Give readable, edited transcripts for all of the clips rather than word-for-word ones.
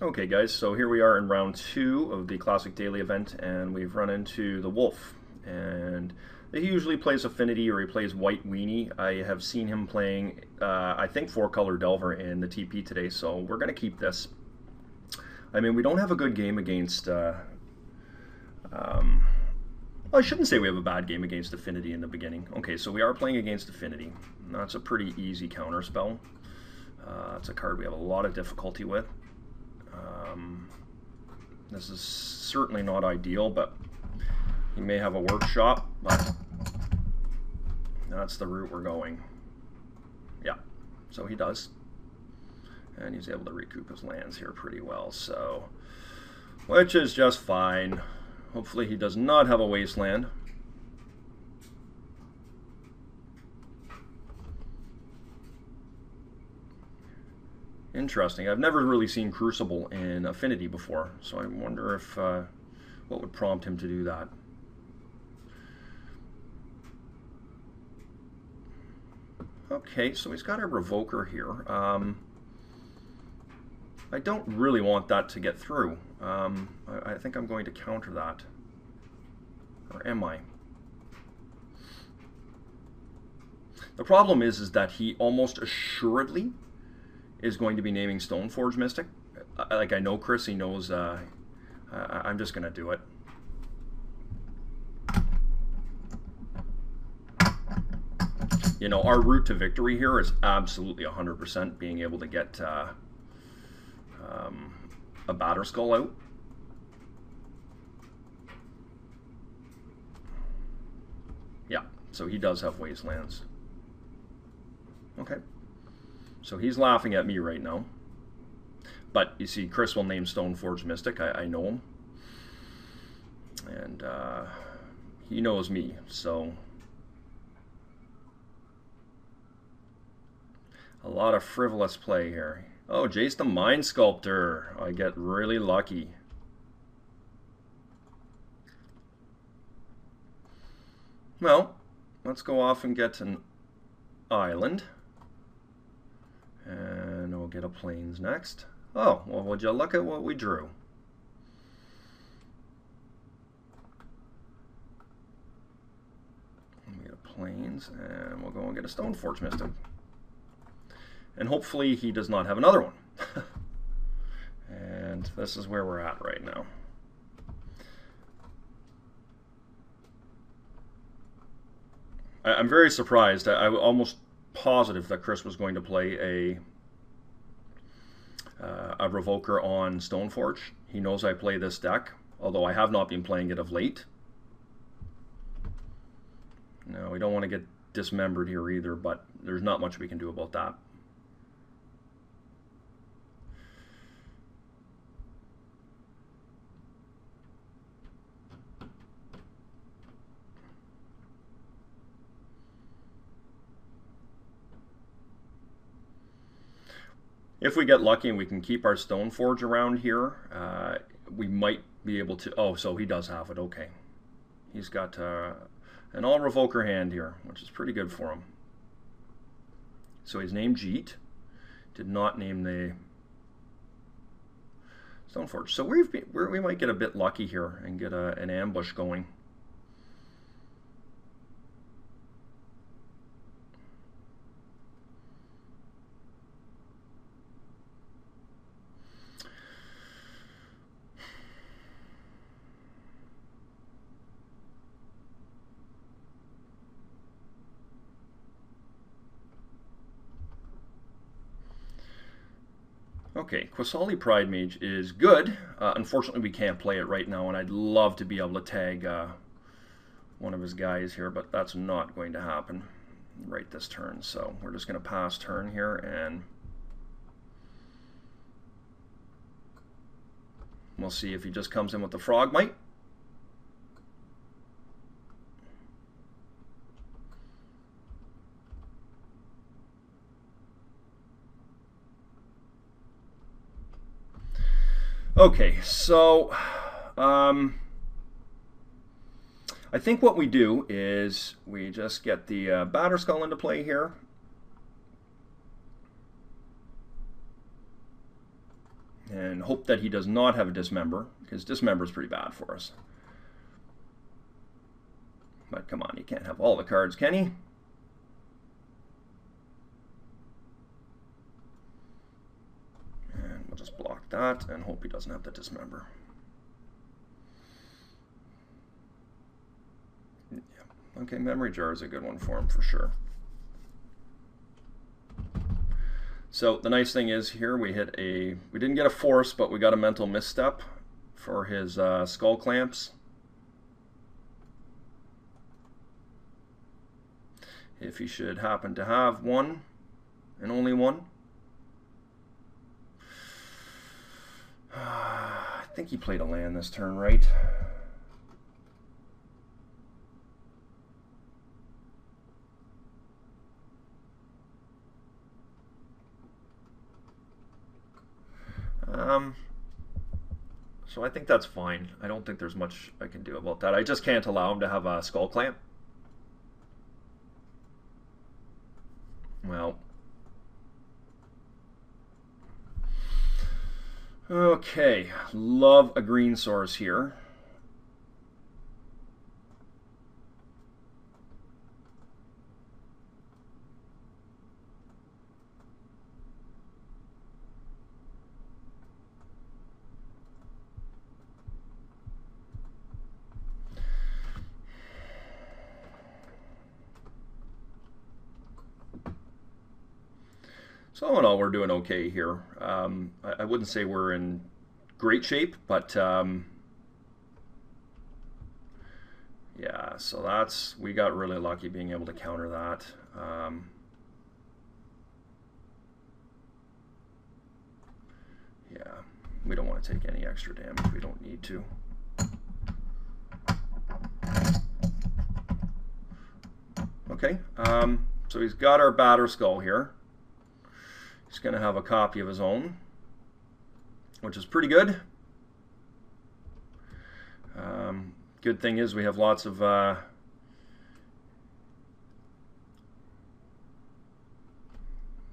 Okay guys, so here we are in round 2 of the Classic Daily event, and we've run into the Wolf. And he usually plays Affinity, or he plays White Weenie. I have seen him playing, I think, 4-color Delver in the TP today, so we're going to keep this. I mean, we don't have a good game against... well, I shouldn't say we have a bad game against Affinity in the beginning. Okay, so we are playing against Affinity. That's a pretty easy counterspell. It's a card we have a lot of difficulty with. This is certainly not ideal, but he may have a workshop, but that's the route we're going. Yeah, so he does. And he's able to recoup his lands here pretty well, so, which is just fine. Hopefully he does not have a wasteland. Interesting. I've never really seen Crucible in Affinity before, so I wonder if what would prompt him to do that. Okay, so he's got a Revoker here. I don't really want that to get through. I think I'm going to counter that. Or am I? The problem is that he almost assuredly is going to be naming Stoneforge Mystic. Like, I know Chris, he knows, I'm just going to do it. You know, our route to victory here is absolutely 100% being able to get a Batterskull out. Yeah, so he does have Wastelands. Okay. So he's laughing at me right now. But you see, Chris will name Stoneforge Mystic. I know him. And he knows me, so... a lot of frivolous play here. Oh, Jace the Mind Sculptor. I get really lucky. Well, let's go off and get an island. And we'll get a plains next. Oh, well, would you look at what we drew? We get a plains, and we'll go and get a Stoneforge Mystic. And hopefully he does not have another one. And this is where we're at right now. I'm very surprised. I was almost positive that Chris was going to play a Revoker on Stoneforge. He knows I play this deck, although I have not been playing it of late. No, we don't want to get dismembered here either, but there's not much we can do about that. If we get lucky and we can keep our Stoneforge around here, we might be able to... oh, so he does have it. Okay. He's got an all-Revoker hand here, which is pretty good for him. So he's named Jeet. Did not name the Stoneforge. So we might get a bit lucky here and get an ambush going. Okay, Qasali Pridemage is good. Unfortunately, we can't play it right now, and I'd love to be able to tag one of his guys here, but that's not going to happen right this turn. So we're just going to pass turn here, and we'll see if he just comes in with the Frogmite. Okay, so I think what we do is we just get the Batterskull into play here. And and hope that he does not have a dismember, because dismember is pretty bad for us. But come on, you can't have all the cards, can he? And we'll just block that and hope he doesn't have the dismember. Yeah. Okay, memory jar is a good one for him for sure. So the nice thing is here we didn't get a force, but we got a mental misstep for his skull clamps. If he should happen to have one and only one. I think he played a land this turn, right? So I think that's fine. I don't think there's much I can do about that. I just can't allow him to have a skull clamp. Well. Okay, love a green source here. So all in all, we're doing okay here. I wouldn't say we're in great shape, but yeah, so we got really lucky being able to counter that. Yeah, we don't want to take any extra damage. We don't need to. Okay, so he's got our batter skull here. He's going to have a copy of his own, which is pretty good. Good thing is we have lots of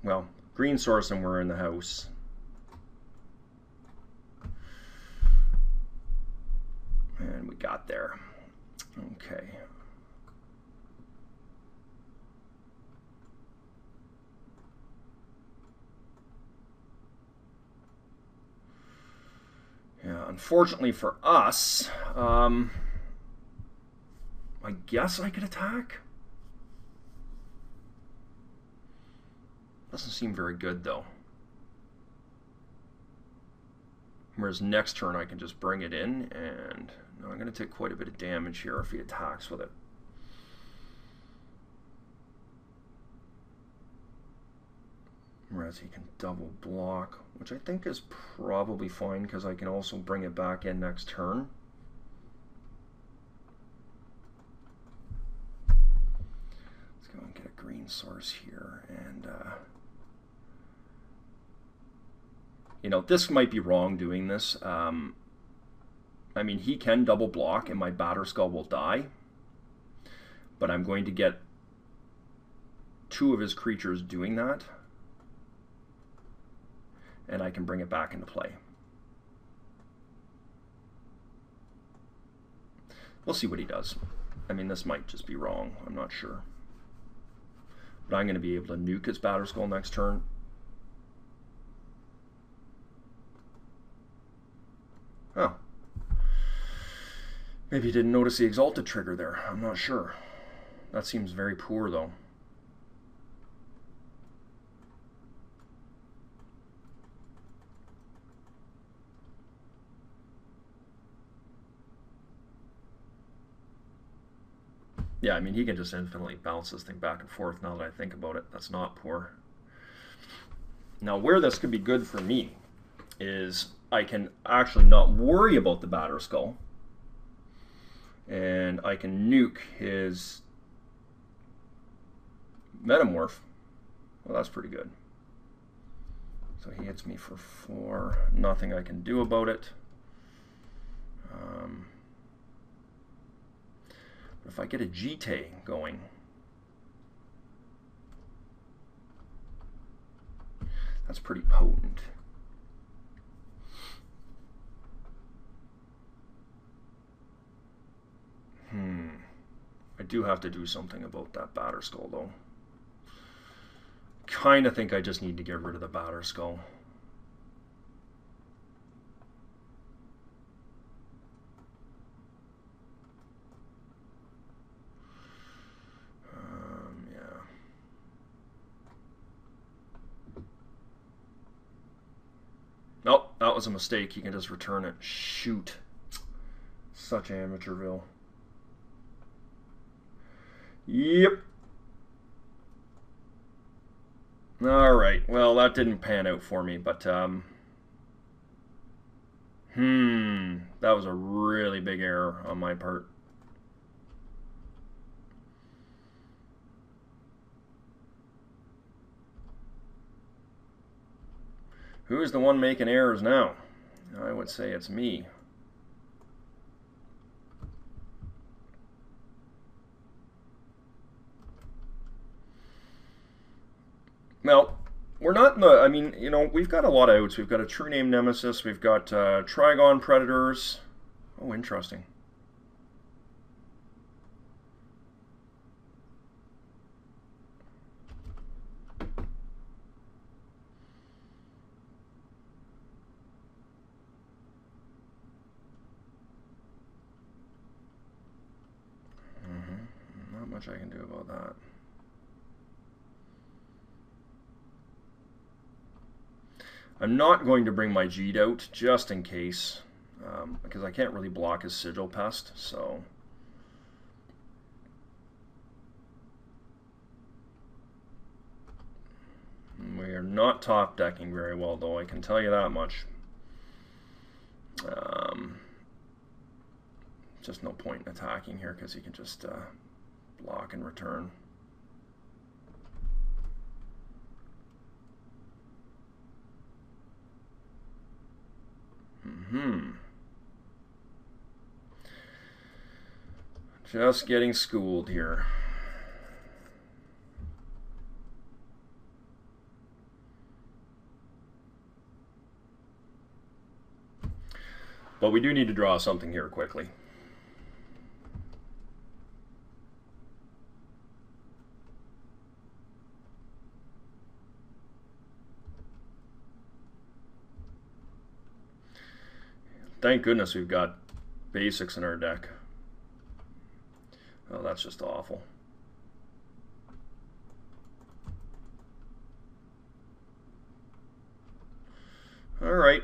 well, green source and we're in the house. And we got there. Okay. Yeah, unfortunately for us, I guess I could attack. Doesn't seem very good though. Whereas next turn I can just bring it in, and no, I'm going to take quite a bit of damage here if he attacks with it. Whereas he can double block, which I think is probably fine because I can also bring it back in next turn. Let's go and get a green source here, and you know, this might be wrong doing this. I mean, he can double block and my batter skull will die, but I'm going to get two of his creatures doing that, and I can bring it back into play. We'll see what he does. I mean, this might just be wrong. I'm not sure. But I'm going to be able to nuke his batter skull next turn. Oh. Maybe he didn't notice the Exalted trigger there. I'm not sure. That seems very poor, though. Yeah, I mean, he can just infinitely bounce this thing back and forth now that I think about it. That's not poor. Now, where this could be good for me is I can actually not worry about the batter skull. And I can nuke his Metamorph. Well, that's pretty good. So he hits me for 4. Nothing I can do about it. If I get a Jite going, that's pretty potent. do have to do something about that batter skull, though. Kind of think I just need to get rid of the batter skull. Yeah. Nope, that was a mistake. You can just return it. Shoot. Such amateurville. Yep. Alright, well, that didn't pan out for me, but, that was a really big error on my part. Who is the one making errors now? I would say it's me. Well, we're not in the, I mean, you know, we've got a lot of outs. We've got a True Name Nemesis. We've got Trigon Predators. Oh, interesting. Not much I can do about that. I'm not going to bring my G'd out, just in case, because I can't really block his Sigil Pest, so... We are not top decking very well, though, I can tell you that much. Just no point in attacking here, because he can just block and return. Just getting schooled here. But we do need to draw something here quickly. Thank goodness we've got basics in our deck. Oh, that's just awful. All right.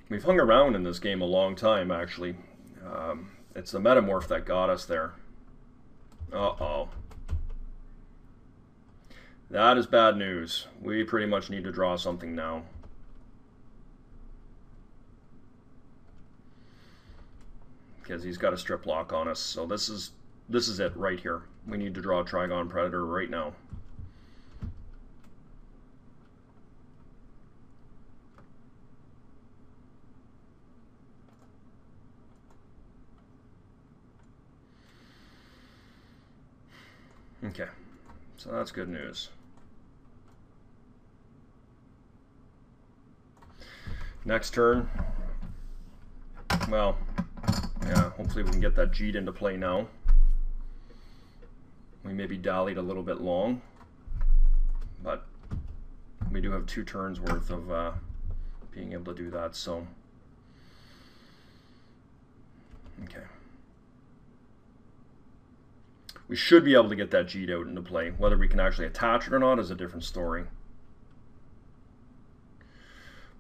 We've hung around in this game a long time, actually. It's the Metamorph that got us there. Uh-oh. That is bad news. We pretty much need to draw something now. Because he's got a strip lock on us. So this is it right here. We need to draw a Trigon Predator right now. Okay, so that's good news. Next turn, well, yeah, hopefully we can get that G'd into play now. We maybe dallied a little bit long, but we do have 2 turns worth of being able to do that, so. Okay. We should be able to get that G'd out into play. Whether we can actually attach it or not is a different story.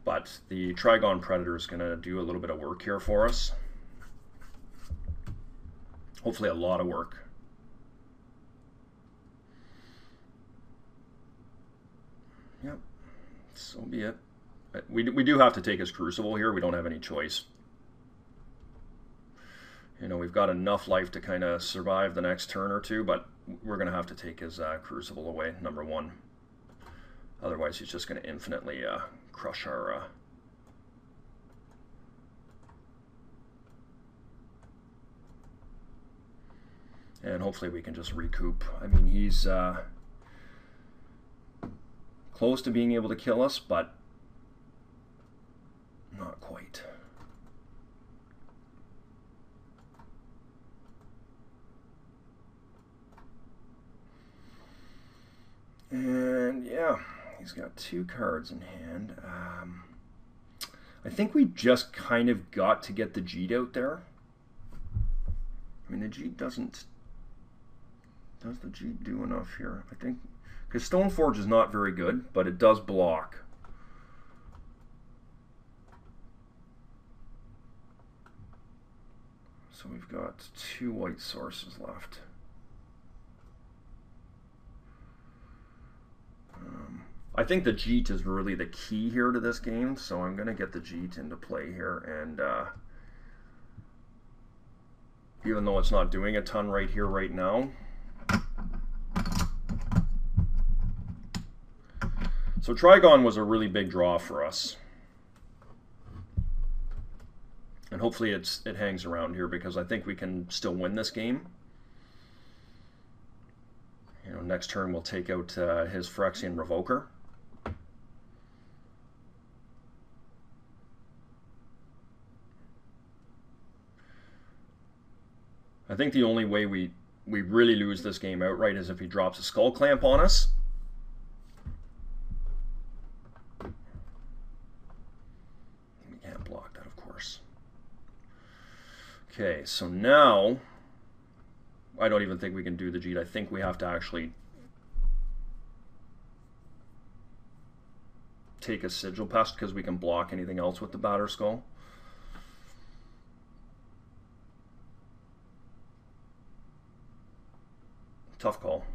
But the Trigon Predator is going to do a little bit of work here for us. Hopefully a lot of work. Yep, so be it. We do have to take his Crucible here. We don't have any choice. You know, we've got enough life to kind of survive the next turn or two, but we're going to have to take his Crucible away, number 1. Otherwise, he's just going to infinitely crush our... And hopefully we can just recoup. I mean, he's close to being able to kill us, but And yeah, he's got 2 cards in hand. I think we just kind of got to get the Jeet out there. I mean, the Jeet doesn't... Does the Jeet do enough here? I think... Because Stoneforge is not very good, but it does block. So we've got 2 white sources left. I think the Jeet is really the key here to this game, so I'm going to get the Jeet into play here. And even though it's not doing a ton right here, right now. So Trigon was a really big draw for us. And hopefully it hangs around here, because I think we can still win this game. You know, next turn we'll take out his Phyrexian Revoker. I think the only way we really lose this game outright is if he drops a Skull Clamp on us. We can't block that, of course. Okay, so now I don't even think we can do the Jeet. I think we have to actually take a Sigil Pest, because we can block anything else with the Batterskull. Tough call.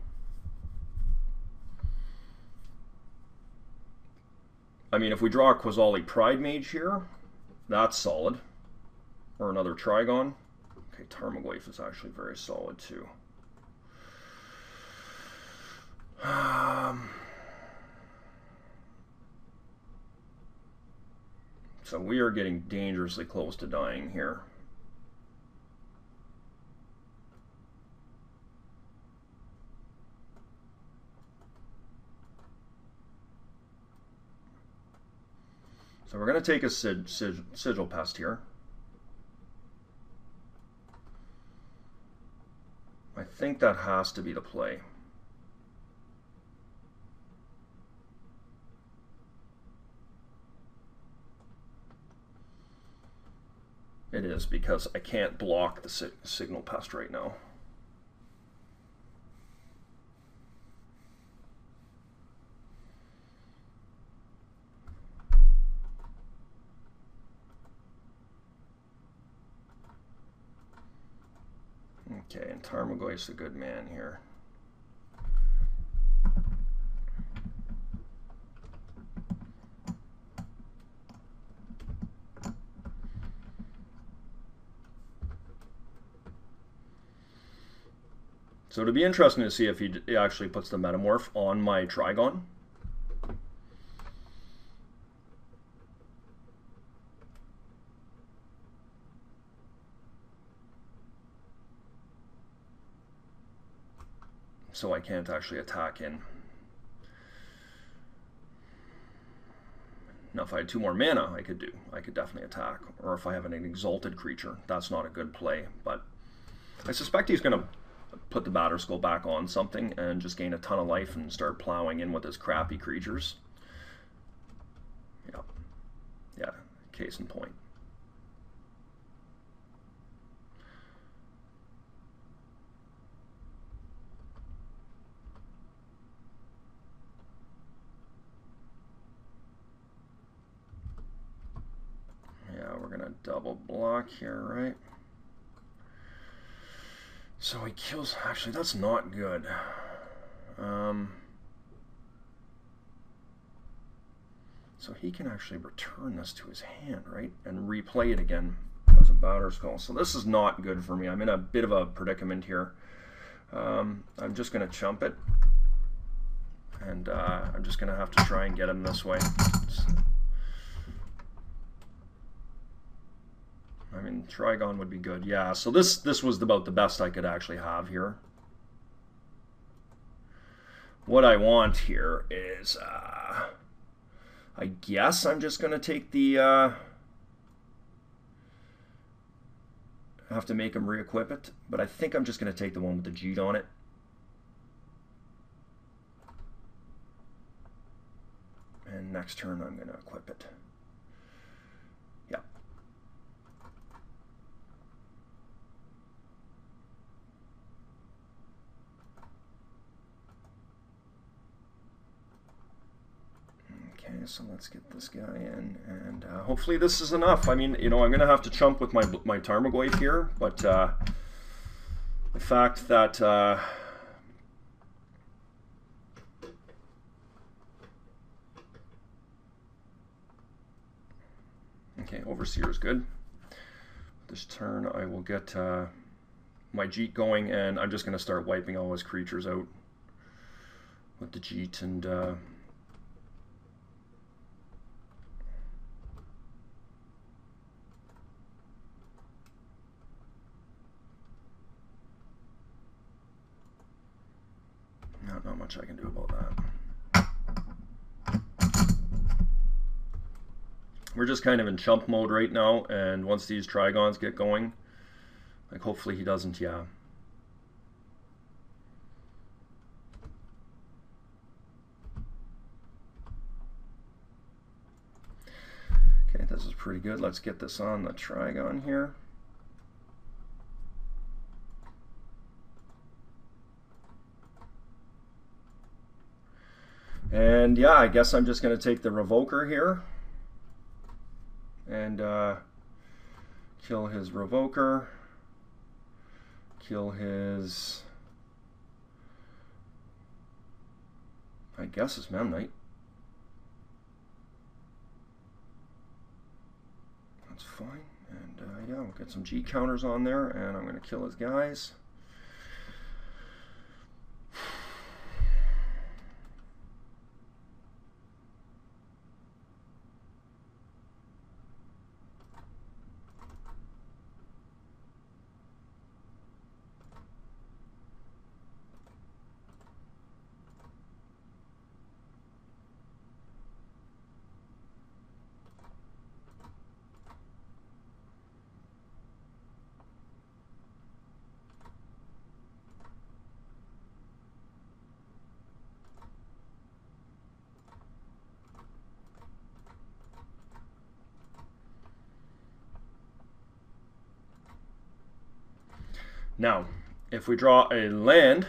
I mean, if we draw a Quasali Pride Mage here, that's solid. Or another Trigon. Okay, Tarmogoyf is actually very solid too. So we are getting dangerously close to dying here. So we're going to take a Sigil Pest here. I think that has to be the play. It is, because I can't block the Signal Pest right now. Okay, and Tarmogoyf's a good man here. So it'll be interesting to see if he actually puts the Metamorph on my Trigon. So I can't actually attack in. Now if I had 2 more mana, I could definitely attack. Or if I have an exalted creature, that's not a good play. But I suspect he's going to put the Batterskull back on something and just gain a ton of life and start plowing in with his crappy creatures. Yeah, case in point. Yeah, we're gonna double block here, right? So he kills... Actually, that's not good. So he can actually return this to his hand, right? And replay it again as a Batterskull. So this is not good for me. I'm in a bit of a predicament here. I'm just going to chump it. And I'm just going to have to try and get him this way. I mean, Trigon would be good. Yeah, so this was about the best I could actually have here. What I want here is, I guess I'm just going to take the... I have to make him re-equip it, but I think I'm just going to take the one with the Jeet on it. next turn I'm going to equip it. Yeah. Okay, so let's get this guy in, and hopefully this is enough. I mean, you know, I'm going to have to chump with my Tarmogoyf here, but the fact that okay, Overseer is good. This turn I will get my Jeet going, and I'm just going to start wiping all his creatures out with the Jeet, and not much I can do about that. We're just kind of in chump mode right now, and once these Trigons get going, like hopefully he doesn't, yeah. Okay, this is pretty good. Let's get this on the Trigon here. And yeah, I guess I'm just going to take the Revoker here and kill his Revoker, kill his, I guess his Memnite. That's fine. And yeah, we'll get some G counters on there, and I'm going to kill his guys. Now, if we draw a land,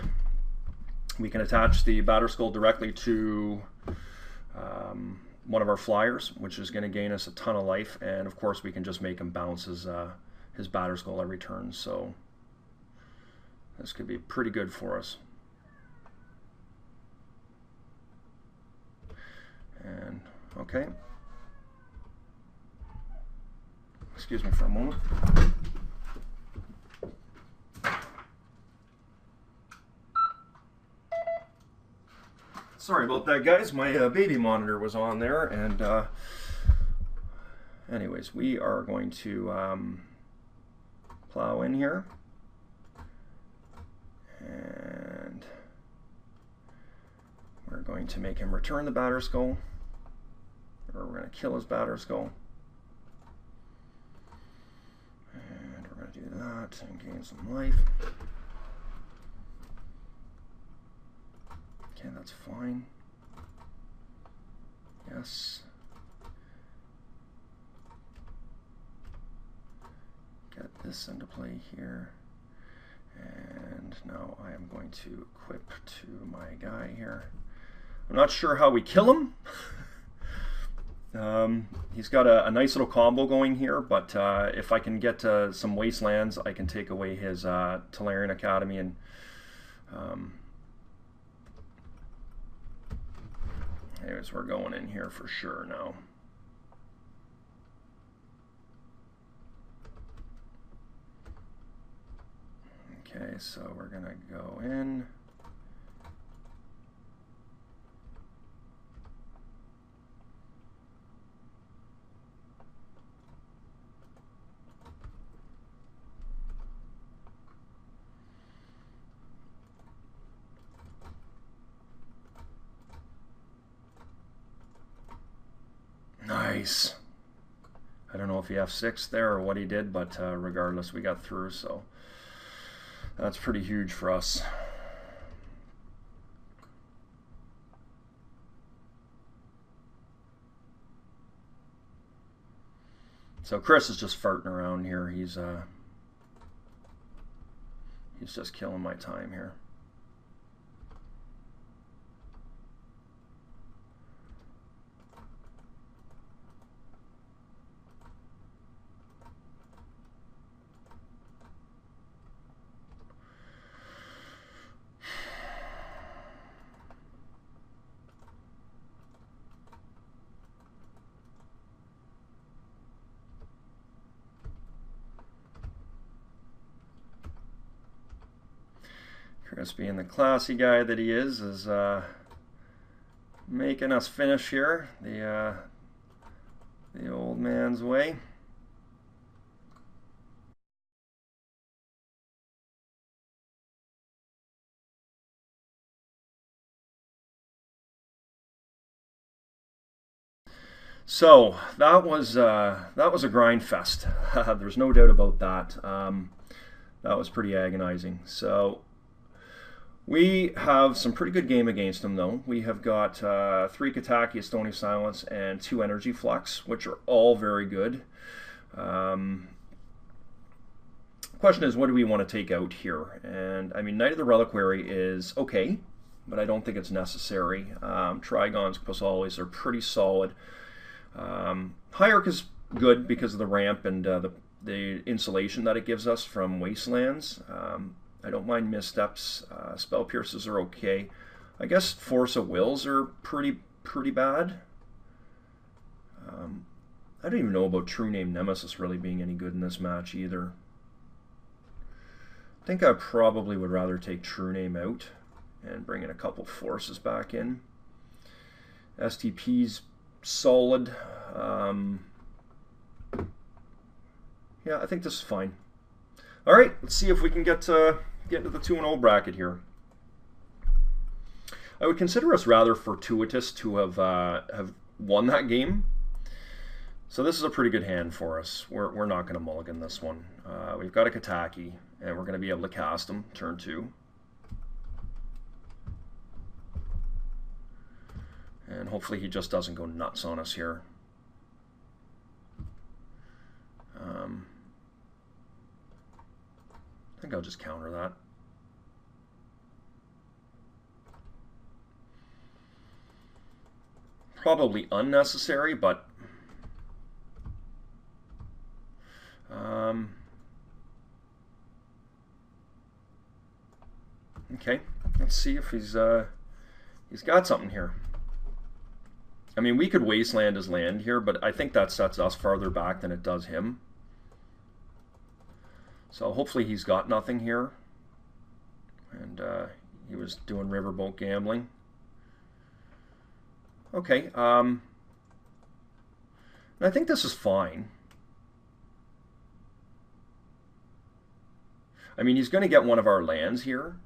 we can attach the Batterskull directly to one of our flyers, which is going to gain us a ton of life, and of course we can just make him bounce his Batterskull every turn, so this could be pretty good for us. And, okay. Excuse me for a moment. Sorry about that, guys. My baby monitor was on there, and anyways, we are going to plow in here, and we're going to make him return the Batterskull, or we're going to kill his Batterskull, and we're going to do that and gain some life. Okay, that's fine. Yes. Get this into play here. And now I am going to equip to my guy here. I'm not sure how we kill him. He's got a nice little combo going here, but if I can get some Wastelands, I can take away his Tolarian Academy, and anyways, we're going in here for sure now. Okay, so we're going to go in. Nice. I don't know if he F6 there or what he did, but regardless, we got through, so that's pretty huge for us. So Chris is just farting around here. He's just killing my time here. Chris, being the classy guy that he is making us finish here the old man's way. So that was a grind fest. There's no doubt about that. That was pretty agonizing. So we have some pretty good game against him, though. We have got 3 Kataki, a Stony Silence, and 2 Energy Flux, which are all very good. The question is, what do we want to take out here? And I mean, Knight of the Reliquary is okay, but I don't think it's necessary. Trigons, Quasales are pretty solid. Hierarch is good because of the ramp and the insulation that it gives us from wastelands. I don't mind missteps. Spell pierces are okay. I guess Force of Wills are pretty bad. I don't even know about True Name Nemesis really being any good in this match either. I think I probably would rather take True Name out and bring in a couple forces back in. STP's solid. Yeah, I think this is fine. All right, let's see if we can get into the 2-0 bracket here. I would consider us rather fortuitous to have won that game. So this is a pretty good hand for us. We're not going to mulligan this one. We've got a Kataki, and we're going to be able to cast him turn 2. And hopefully he just doesn't go nuts on us here. I think I'll just counter that. Probably unnecessary, but okay. Let's see if he's got something here. I mean, we could wasteland his land here, but I think that sets us farther back than it does him. So hopefully he's got nothing here. And he was doing riverboat gambling. Okay. And I think this is fine. I mean, he's going to get one of our lands here.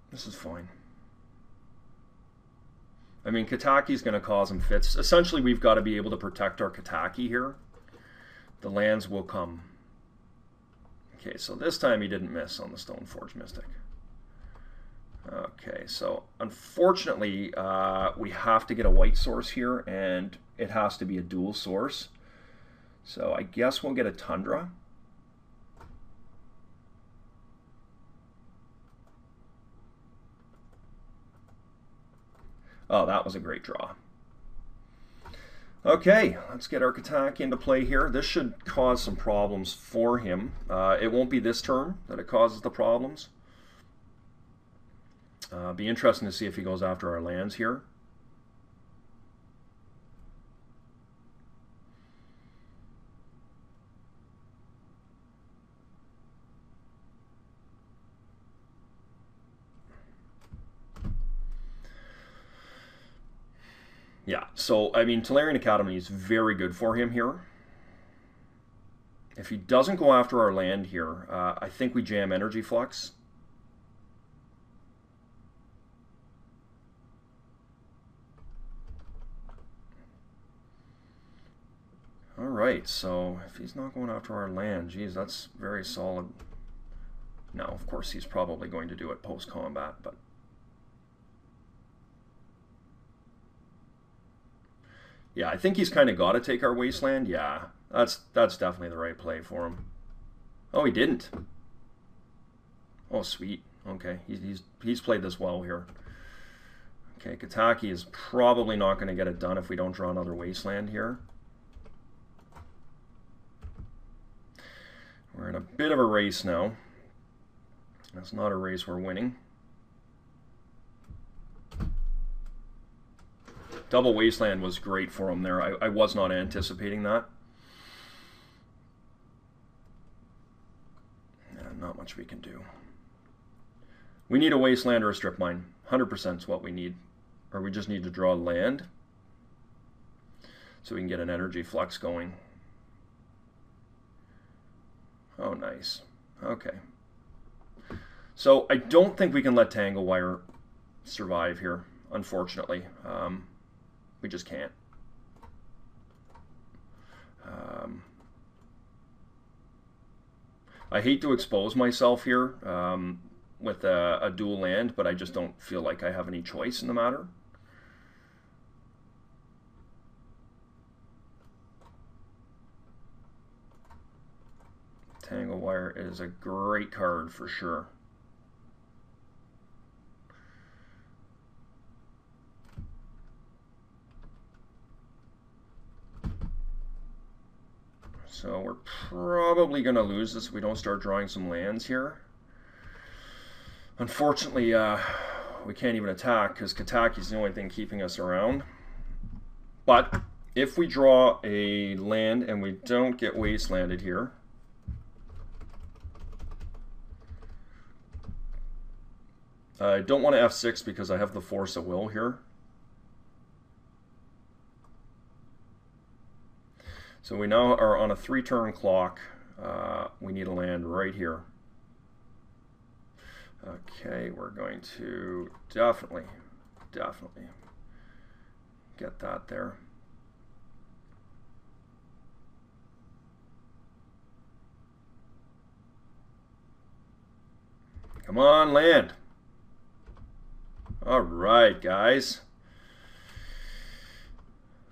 This is fine. I mean, Kataki's going to cause him fits. Essentially, we've got to be able to protect our Kataki here. The lands will come. Okay, so this time he didn't miss on the Stoneforge Mystic. Okay, so unfortunately, we have to get a white source here, and it has to be a dual source. So I guess we'll get a Tundra. Oh, that was a great draw. Okay, let's get our Kataki into play here. This should cause some problems for him. It won't be this turn that it causes the problems. Be interesting to see if he goes after our lands here. Yeah, so, I mean, Tolarian Academy is very good for him here. If he doesn't go after our land here, I think we jam Energy Flux. All right, so if he's not going after our land, geez, that's very solid. Now, of course, he's probably going to do it post-combat, but yeah, I think he's kind of got to take our wasteland. Yeah, that's definitely the right play for him. Oh, he didn't. Oh, sweet. Okay, he's played this well here. Okay, Kataki is probably not going to get it done if we don't draw another wasteland here. We're in a bit of a race now. That's not a race we're winning. Double wasteland was great for him there. I was not anticipating that. Yeah, not much we can do. We need a wasteland or a strip mine. 100% is what we need. Or we just need to draw land so we can get an energy flux going. Oh, nice. Okay. So I don't think we can let Tangle Wire survive here, unfortunately. We just can't. I hate to expose myself here with a dual land, but I just don't feel like I have any choice in the matter. Tangle Wire is a great card for sure. So we're probably going to lose this if we don't start drawing some lands here. Unfortunately, we can't even attack because Kataki's the only thing keeping us around. But if we draw a land and we don't get wastelanded here, I don't want to F6 because I have the Force of Will here. So we now are on a 3-turn clock. We need a land right here. Okay, we're going to definitely get that there. Come on, land. All right, guys.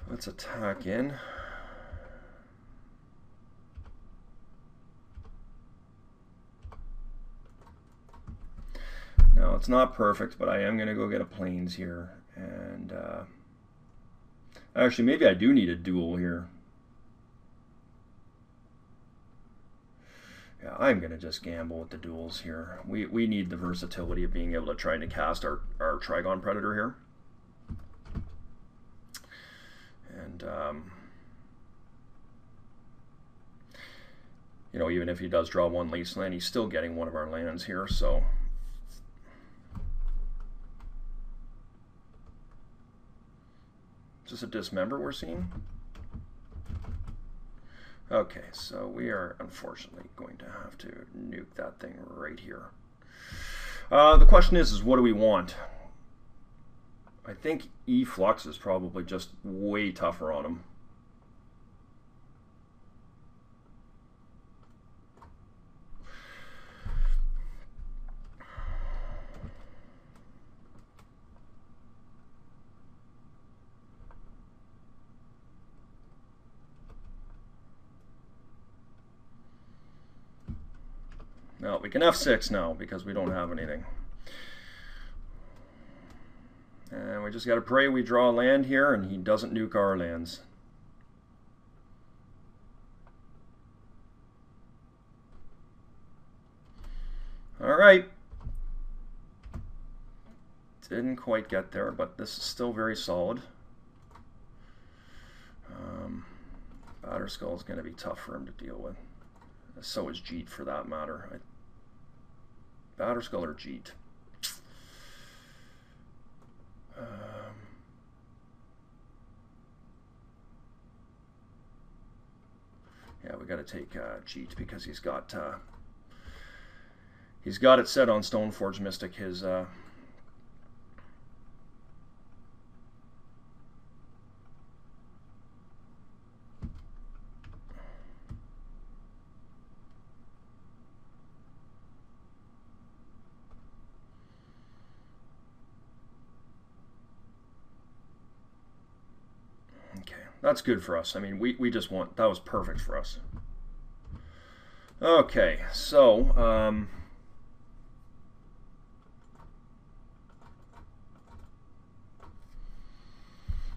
Let's attack in. Now, it's not perfect, but I am going to go get a plains here. And actually, maybe I do need a duel here. Yeah, I'm going to just gamble with the duels here. We need the versatility of being able to try to cast our Trigon Predator here. And, you know, even if he does draw one wasteland, he's still getting one of our lands here, so... Is this a dismember we're seeing? Okay, so we are unfortunately going to have to nuke that thing right here. The question is what do we want? I think E-Flux is probably just way tougher on him. No, we can F6 now because we don't have anything. And we just got to pray we draw land here and he doesn't nuke our lands. All right. Didn't quite get there, but this is still very solid. Batterskull is going to be tough for him to deal with. So is Jeet, for that matter. Batterskull or Jeet? Yeah, we got to take Jeet because he's got it set on Stoneforge Mystic. His that's good for us. I mean, we just want, that was perfect for us. Okay, so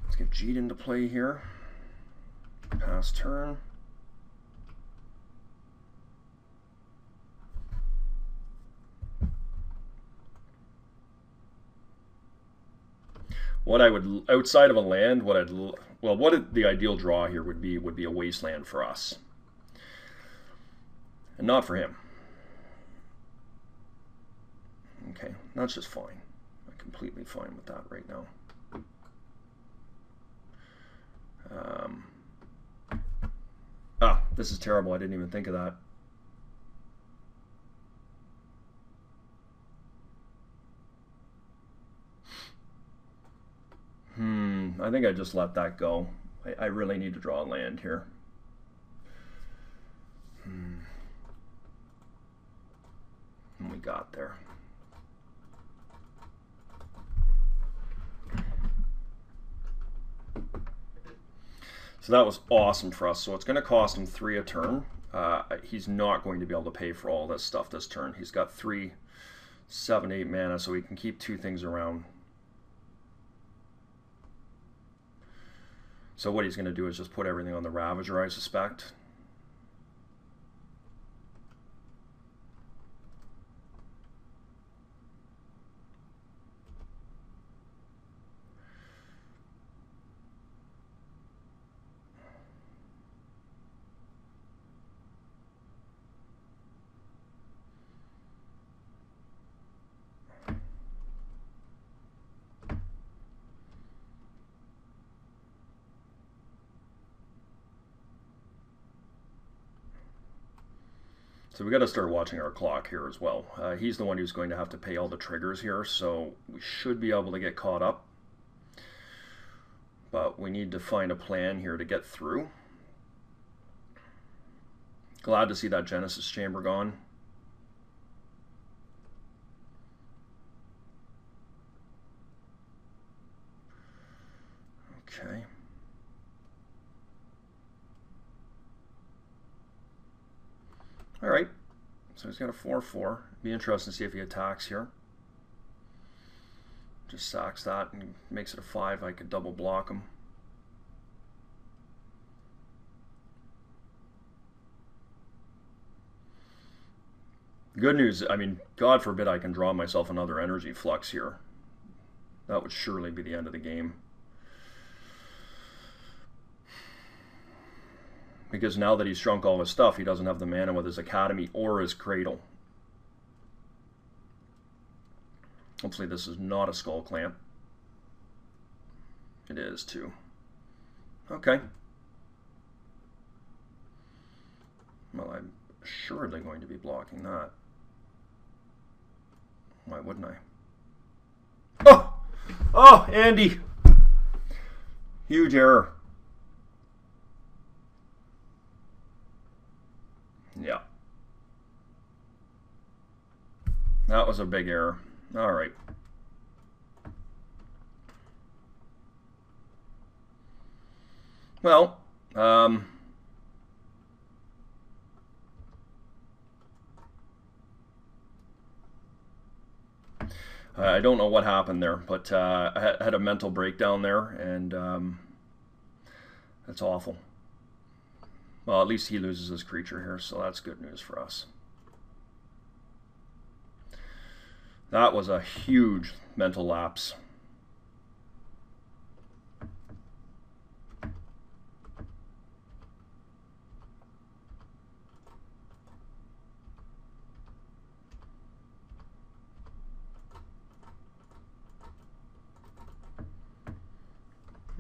let's get Jeet into play here. Pass turn. What I would, outside of a land, what I'd, well, what the ideal draw here would be a wasteland for us. And not for him. Okay, that's just fine. I'm completely fine with that right now. This is terrible. I didn't even think of that. I think I just let that go. I really need to draw a land here. And we got there. So that was awesome for us. So it's going to cost him 3 a turn. He's not going to be able to pay for all this stuff this turn. He's got 3, 7, 8 mana, so he can keep 2 things around. So what he's going to do is just put everything on the Ravager, I suspect. So we got to start watching our clock here as well. He's the one who's going to have to pay all the triggers here, so we should be able to get caught up. But we need to find a plan here to get through. Glad to see that Genesis Chamber gone. Okay. All right, so he's got a 4/4. Be interesting to see if he attacks here. Just sacks that and makes it a 5. I could double block him. Good news, I mean, God forbid I can draw myself another energy flux here. That would surely be the end of the game. Because now that he's shrunk all his stuff, he doesn't have the mana with his Academy or his Cradle. Hopefully this is not a Skull Clamp. It is, too. Okay. Well, I'm assuredly going to be blocking that. Why wouldn't I? Oh! Oh, Andy! Huge error. Yeah. That was a big error. All right. Well, I don't know what happened there, but I had a mental breakdown there, and that's awful. Well, at least he loses his creature here, so that's good news for us. That was a huge mental lapse.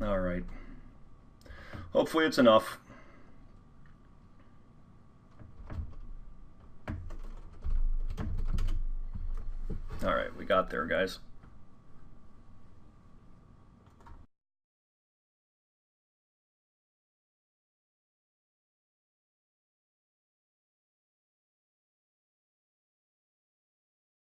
All right. Hopefully it's enough. All right, we got there, guys.